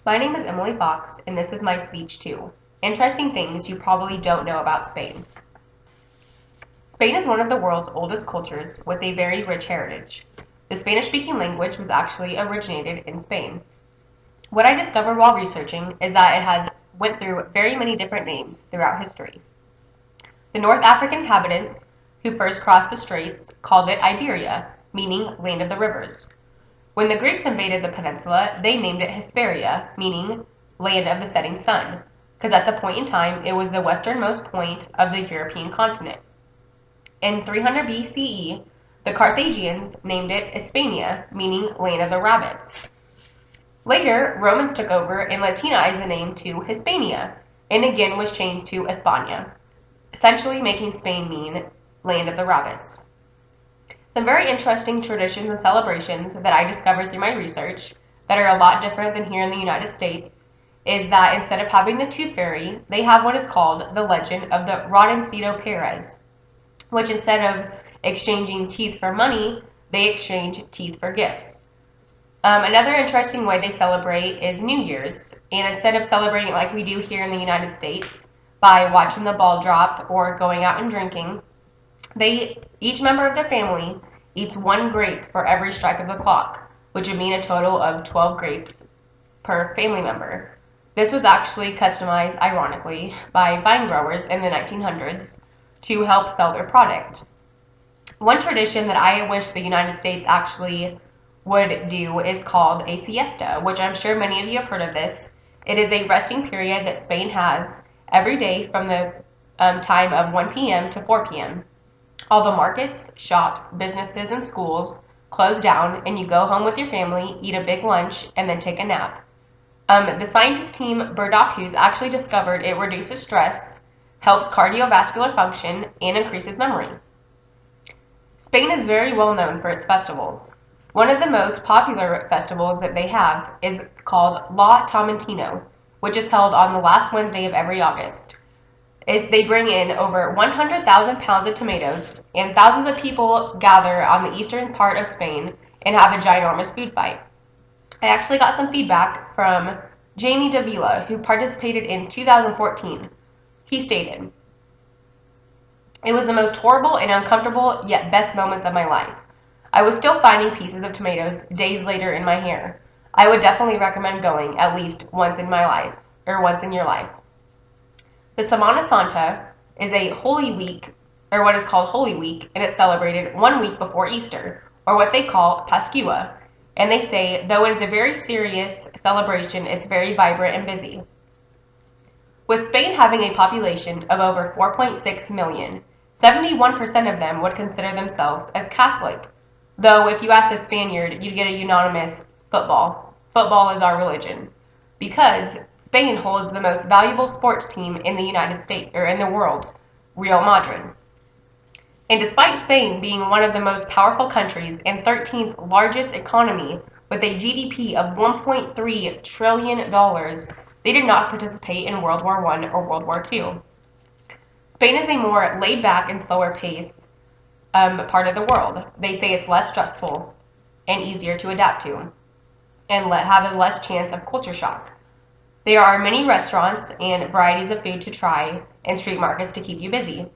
My name is Emily Fox, and this is my speech 2. Interesting things you probably don't know about Spain. Spain is one of the world's oldest cultures with a very rich heritage. The Spanish-speaking language was actually originated in Spain. What I discovered while researching is that it has went through very many different names throughout history. The North African inhabitants who first crossed the straits called it Iberia, meaning land of the rivers. When the Greeks invaded the peninsula, they named it Hesperia, meaning land of the setting sun, because at the point in time it was the westernmost point of the European continent. In 300 BCE, the Carthaginians named it Hispania, meaning land of the rabbits. Later, Romans took over and Latinized the name to Hispania, and again was changed to España, essentially making Spain mean land of the rabbits. Some very interesting traditions and celebrations that I discovered through my research that are a lot different than here in the United States is that instead of having the tooth fairy, they have what is called the legend of the Ratoncito Perez, which instead of exchanging teeth for money, they exchange teeth for gifts. Another interesting way they celebrate is New Year's, and instead of celebrating it like we do here in the United States by watching the ball drop or going out and drinking, each member of the family eats one grape for every strike of the clock, which would mean a total of 12 grapes per family member. This was actually customized, ironically, by vine growers in the 1900s to help sell their product. One tradition that I wish the United States actually would do is called a siesta, which I'm sure many of you have heard of this. It is a resting period that Spain has every day from the time of 1 p.m. to 4 p.m. All the markets, shops, businesses, and schools close down, and you go home with your family, eat a big lunch, and then take a nap. The scientist team Burdockhus actually discovered it reduces stress, helps cardiovascular function, and increases memory. Spain is very well known for its festivals. One of the most popular festivals that they have is called La Tomentino, which is held on the last Wednesday of every August. They bring in over 100,000 pounds of tomatoes, and thousands of people gather on the eastern part of Spain and have a ginormous food fight. I actually got some feedback from Jamie Davila, who participated in 2014. He stated, "It was the most horrible and uncomfortable yet best moments of my life. I was still finding pieces of tomatoes days later in my hair. I would definitely recommend going at least once in my life, or once in your life." The Semana Santa is a Holy Week, or what is called Holy Week, and it's celebrated 1 week before Easter, or what they call Pascua. And they say, though it is a very serious celebration, it's very vibrant and busy. With Spain having a population of over 4.6 million, 71% of them would consider themselves as Catholic. Though if you ask a Spaniard, you'd get a unanimous football. Football is our religion. Because Spain holds the most valuable sports team in the United States, or in the world, Real Madrid. And despite Spain being one of the most powerful countries and 13th largest economy with a GDP of $1.3 trillion, they did not participate in World War I or World War II. Spain is a more laid-back and slower pace part of the world. They say it's less stressful and easier to adapt to, and have a less chance of culture shock. There are many restaurants and varieties of food to try and street markets to keep you busy.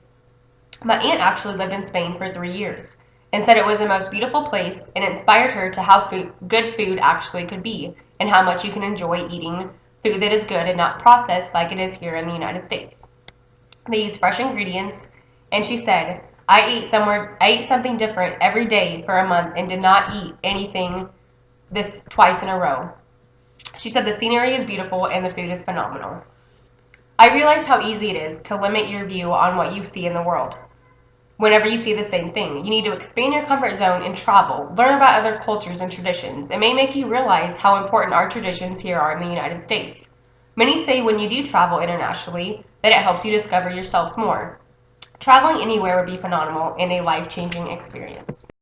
My aunt actually lived in Spain for 3 years and said it was the most beautiful place and inspired her to how good food actually could be and how much you can enjoy eating food that is good and not processed like it is here in the United States. They use fresh ingredients, and she said, I ate something different every day for a month and did not eat anything this twice in a row. She said the scenery is beautiful and the food is phenomenal. I realized how easy it is to limit your view on what you see in the world. Whenever you see the same thing, you need to expand your comfort zone and travel, learn about other cultures and traditions. It may make you realize how important our traditions here are in the United States. Many say when you do travel internationally that it helps you discover yourselves more. Traveling anywhere would be phenomenal and a life-changing experience.